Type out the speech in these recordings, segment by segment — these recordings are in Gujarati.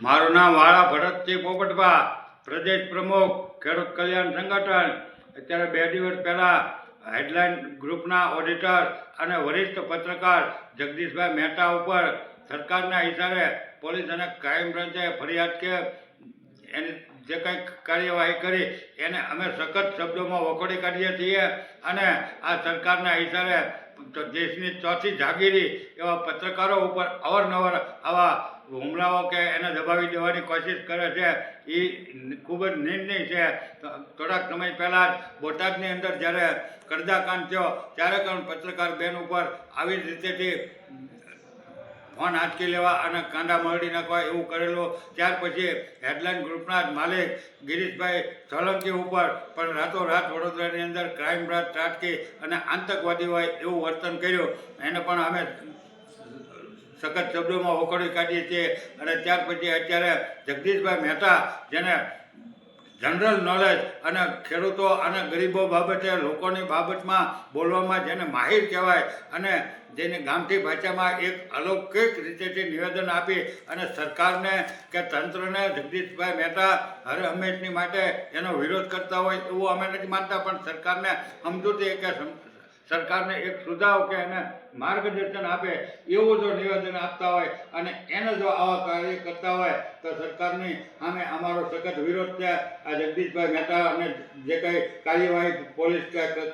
મારું નામ વાળા ભરતસિંહ પોપટભા, પ્રદેશ પ્રમુખ ખેડૂત કલ્યાણ સંગઠન. અત્યારે 2 દિવસ પહેલાં હેડલાઇન ગ્રુપના ઓડિટર અને વરિષ્ઠ પત્રકાર જગદીશભાઈ મહેતા ઉપર સરકારના ઇશારે પોલીસ અને ક્રાઇમ બ્રાન્ચે ફરિયાદ કે એની જે કંઈ કાર્યવાહી કરી એને અમે સખત શબ્દોમાં વખોડી કાઢીએ છીએ. અને આ સરકારના ઇશારે દેશની ચોથી જાગીરી એવા પત્રકારો ઉપર અવારનવાર આવા હુમલાઓ કે એને દબાવી દેવાની કોશિશ કરે છે. એ ખૂબ જ નિંદનીય છે. થોડાક સમય પહેલાં જ બોટાદની અંદર જ્યારે કરદાકાંડ થયો ત્યારે પણ પત્રકાર બેન ઉપર આવી જ રીતેથી ફોન આંચકી લેવા અને કાંડા મરડી નાખવા એવું કરેલું. ત્યાર પછી હેડલાઇન ગ્રુપના જ માલિક ગિરીશભાઈ સોલંકી ઉપર પણ રાતોરાત વડોદરાની અંદર ક્રાઇમ બ્રાન્ચ ત્રાટકી અને આતંકવાદી હોય એવું વર્તન કર્યું. એને પણ અમે સખત શબ્દોમાં વખોડી કાઢીએ છીએ. અને ત્યાર પછી અત્યારે જગદીશભાઈ મહેતા, જેને જનરલ નોલેજ અને ખેડૂતો અને ગરીબો બાબતે લોકોની બાબતમાં બોલવામાં જેને માહિર કહેવાય અને જેને ગામઠી ભાષામાં એક અલૌકિક રીતેથી નિવેદન આપી અને સરકારને કે તંત્રને જગદીશભાઈ મહેતા હર હંમેશની માટે એનો વિરોધ કરતા હોય એવું અમે નથી માનતા, પણ સરકારને સમજૂતી કે સરકારને એક સુધાવ કે એને માર્ગદર્શન આપે એવું જો નિવેદન આપતા હોય અને એને જો આવા કાર્ય કરતા હોય તો સરકારની સામે અમારો સખત વિરોધ છે. આ જગદીશભાઈ મહેતા અને જે કંઈ કાર્યવાહી પોલીસ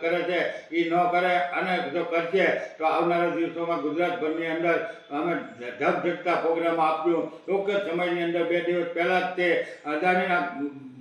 કરે છે એ ન કરે અને જો કરશે તો આવનારા દિવસોમાં ગુજરાતભરની અંદર અમે ધબધબતા પ્રોગ્રામ આપ્યું. ટૂંક જ સમયની અંદર 2 દિવસ પહેલાં જ તે અદાણીના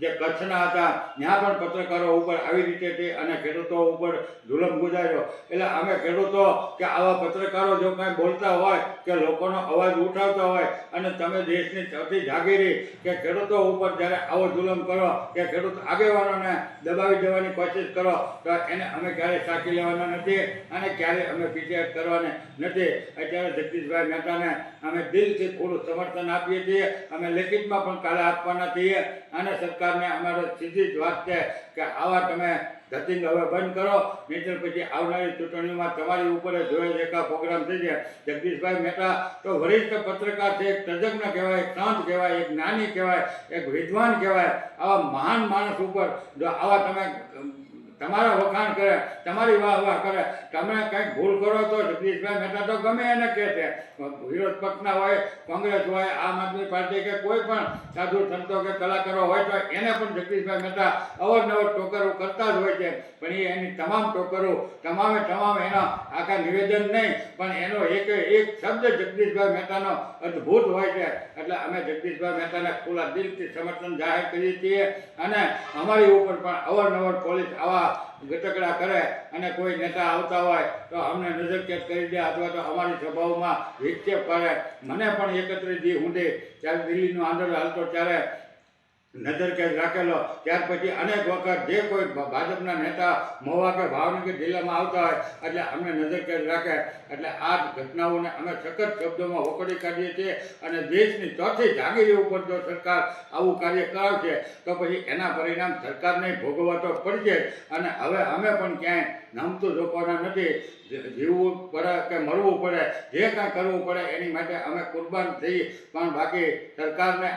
જે કચ્છના હતા ત્યાં પણ પત્રકારો ઉપર આવી રીતે અને ખેડૂતો ઉપર જુલમ ગુજાર્યો. એટલે અમે ખેડૂતો કે આવા પત્રકારો જો કાંઈ બોલતા હોય કે લોકોનો અવાજ ઉઠાવતા હોય અને તમે દેશની ચોથી જાગીરી કે ખેડૂતો ઉપર જ્યારે આવો જુલમ કરો કે ખેડૂત આગેવાનોને દબાવી દેવાની કોશિશ કરો તો એને અમે ક્યારેય સાચી લેવાના નથી અને ક્યારેય અમે પીછેહટ કરવાને નથી. અત્યારે જગદીશભાઈ મહેતાને અમે દિલથી પૂરું સમર્થન આપીએ છીએ. અમે લેખિતમાં પણ કાલે આપવાના છીએ અને સરકારને અમારે સીધી જ વાત છે કે આવા તમે ધતિંગ હવે બંધ કરો, નહીંતર પછી આવનારી ચૂંટણીઓમાં તમારી ઉપર જોઈએ એકા પ્રોગ્રામ થઈ જાય. જગદીશભાઈ મહેતા તો વરિષ્ઠ પત્રકાર છે, એક તજજ્ઞ કહેવાય, એક સંત કહેવાય, એક જ્ઞાની કહેવાય, એક વિદ્વાન કહેવાય. આવા મહાન માણસ ઉપર જો આવા તમે તમારા વખાણ કરે, તમારી વાહ કરે, તમે કંઈક ભૂલ કરો તો જગદીશભાઈ મહેતા તો ગમે એને કહે છે. વિરોધ પક્ષના હોય, કોંગ્રેસ હોય, આમ આદમી પાર્ટી કે કોઈ પણ સાધુ સંતો કે કલાકારો હોય તો એને પણ જગદીશભાઈ મહેતા અવારનવાર ટોકરો કરતા જ હોય છે. પણ એની તમામ ટોકરો તમામ એના આખા નિવેદન નહીં પણ એનો એક શબ્દ જગદીશભાઈ મહેતાનો અદ્ભુત હોય છે. એટલે અમે જગદીશભાઈ મહેતાને ખુલ્લા દિલથી સમર્થન જાહેર કરીએ છીએ અને અમારી ઉપર પણ અવારનવાર પોલીસ આવા ગટકડા કરે અને કોઈ નેતા આવતા હોય તો અમને નજરકેદ કરી દે અથવા તો અમારી સભાઓમાં વિક્ષેપ કરે. મને પણ 31 સુધી જ્યારે દિલ્હીનું આંદોલન હાલતો ત્યારે નજરકેદ રાખેલો. ત્યાર પછી અનેક વખત જે કોઈ ભાજપના નેતા મહુવા કે ભાવનગર જિલ્લામાં આવતા હોય એટલે અમને નજરકેદ રાખે. એટલે આ ઘટનાઓને અમે સખત શબ્દોમાં વખોડી કાઢીએ છીએ અને દેશની ચોથી જાગીરી ઉપર જો સરકાર આવું કાર્ય કરાવશે તો પછી એના પરિણામ સરકારને ભોગવવા તો પડશે. અને હવે અમે પણ ક્યાંય નમતું જોખવાના નથી. જીવવું પડે કે મરવું પડે, જે કાંઈ કરવું પડે એની માટે અમે કુરબાન થઈ. પણ બાકી સરકારને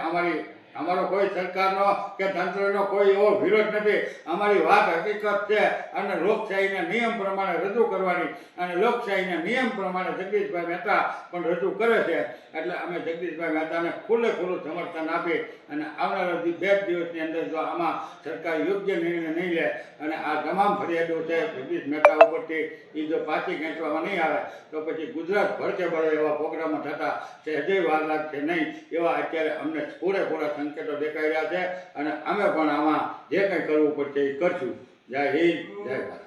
અમારો કોઈ સરકારનો કે તંત્રનો કોઈ એવો વિરોધ નથી. અમારી વાત હકીકત છે અને લોકશાહીના નિયમ પ્રમાણે રજૂ કરવાની અને લોકશાહીના નિયમ પ્રમાણે જગદીશભાઈ મહેતા પણ રજૂ કરે છે. એટલે અમે જગદીશભાઈ મહેતાને ખુલ્લું સમર્થન આપી અને આવનારા 2 દિવસની અંદર જો આમાં સરકાર યોગ્ય નિર્ણય નહીં લે અને આ તમામ ફરિયાદો છે જગદીશ મહેતા ઉપરથી એ જો પાછી ખેંચવામાં નહીં આવે તો પછી ગુજરાત ભરકે ભરે એવા પ્રોગ્રામો થતા છે હજુ વાર લાગશે નહીં એવા અત્યારે અમને પૂરેપૂરા સંકેતો દેખાઈ રહ્યા છે અને અમે પણ આમાં જે કંઈ કરવું પડશે એ કરશું. જય હિન્દ, જય ભારત.